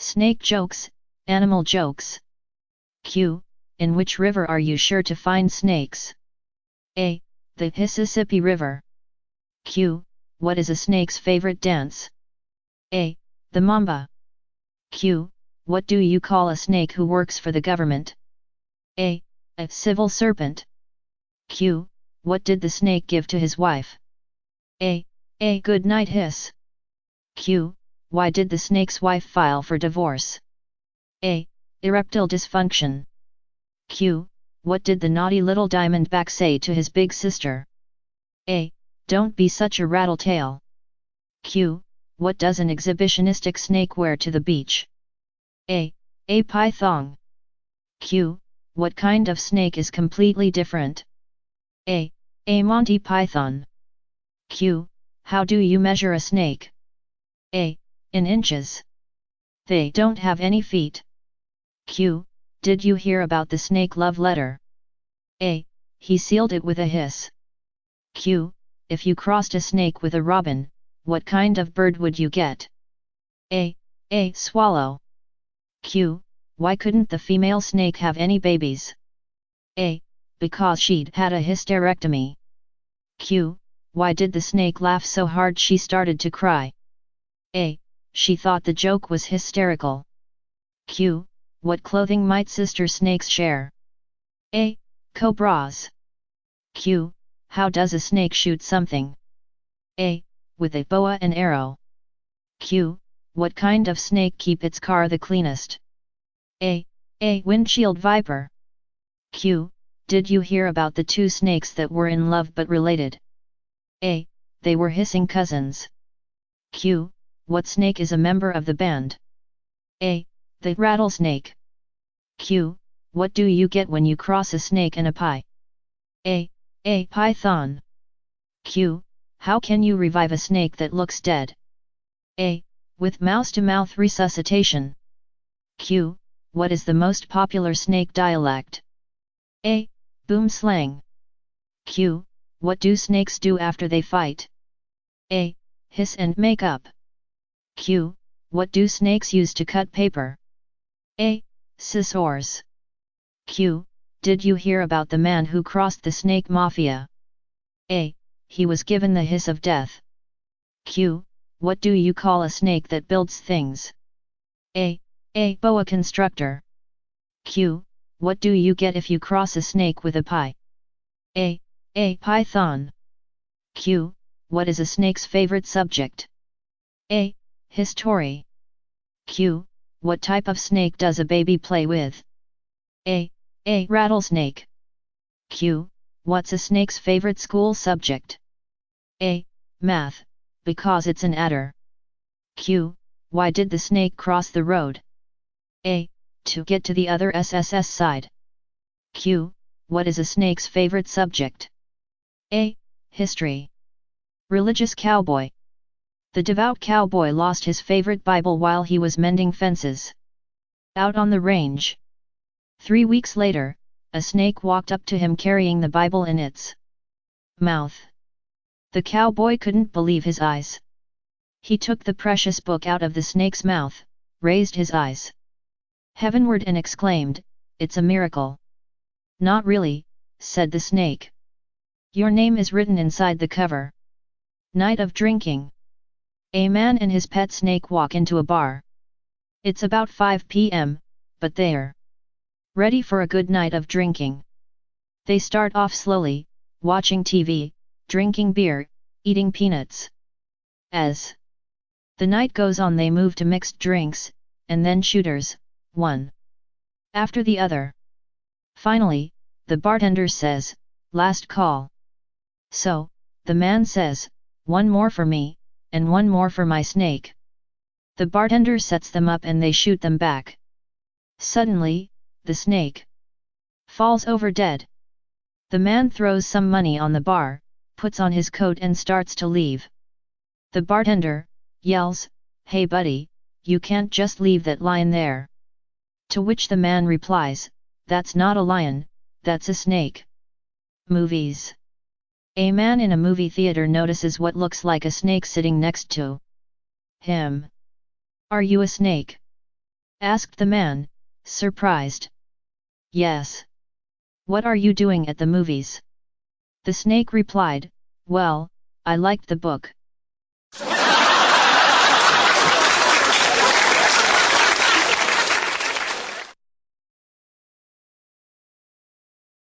Snake jokes, animal jokes. Q. In which river are you sure to find snakes? A. The Mississippi River. Q. What is a snake's favorite dance? A. The mamba. Q. What do you call a snake who works for the government? A. A civil serpent. Q. What did the snake give to his wife? A. A good night hiss. Q. Why did the snake's wife file for divorce? A. Erectile dysfunction. Q. What did the naughty little diamondback say to his big sister? A. Don't be such a rattletail. Q. What does an exhibitionistic snake wear to the beach? A. A python. Q. What kind of snake is completely different? A. A Monty Python. Q. How do you measure a snake? A. In inches. They don't have any feet. Q. Did you hear about the snake love letter? A. He sealed it with a hiss. Q. If you crossed a snake with a robin, what kind of bird would you get? A. A swallow. Q. Why couldn't the female snake have any babies? A. Because she'd had a hysterectomy. Q. Why did the snake laugh so hard she started to cry? A. She thought the joke was hysterical. Q. What clothing might sister snakes share? A. Cobras. Q. How does a snake shoot something? A. With a bow and arrow. Q. What kind of snake keep its car the cleanest? A. A windshield viper. Q. Did you hear about the two snakes that were in love but related? A. They were hissing cousins. Q. What snake is a member of the band? A. The rattlesnake. Q. What do you get when you cross a snake and a pie? A. A python. Q. How can you revive a snake that looks dead? A. With mouse-to-mouth resuscitation. Q. What is the most popular snake dialect? A. Boom slang. Q. What do snakes do after they fight? A. Hiss and make up. Q. What do snakes use to cut paper? A. Scissors. Q. Did you hear about the man who crossed the snake mafia? A. He was given the hiss of death. Q. What do you call a snake that builds things? A. A boa constrictor. Q. What do you get if you cross a snake with a pie? A. A python. Q. What is a snake's favorite subject? A. History. Q. What type of snake does a baby play with? A. A rattlesnake. Q. What's a snake's favorite school subject? A. Math, because it's an adder. Q. Why did the snake cross the road? A. To get to the other SSS side. Q. What is a snake's favorite subject? A. History. Religious cowboy. The devout cowboy lost his favorite Bible while he was mending fences out on the range. 3 weeks later, a snake walked up to him carrying the Bible in its mouth. The cowboy couldn't believe his eyes. He took the precious book out of the snake's mouth, raised his eyes heavenward and exclaimed, "It's a miracle." "Not really," said the snake. "Your name is written inside the cover." Night of drinking. A man and his pet snake walk into a bar. It's about 5 p.m., but they're ready for a good night of drinking. They start off slowly, watching TV, drinking beer, eating peanuts. As the night goes on, they move to mixed drinks, and then shooters, one after the other. Finally, the bartender says, "Last call." So, the man says, "One more for me, and one more for my snake." The bartender sets them up and they shoot them back. Suddenly, the snake falls over dead. The man throws some money on the bar, puts on his coat and starts to leave. The bartender yells, "Hey buddy, you can't just leave that lion there." To which the man replies, "That's not a lion, that's a snake." Movies. A man in a movie theater notices what looks like a snake sitting next to him. "Are you a snake?" asked the man, surprised. Yes. What are you doing at the movies? The snake replied, well, I liked the book.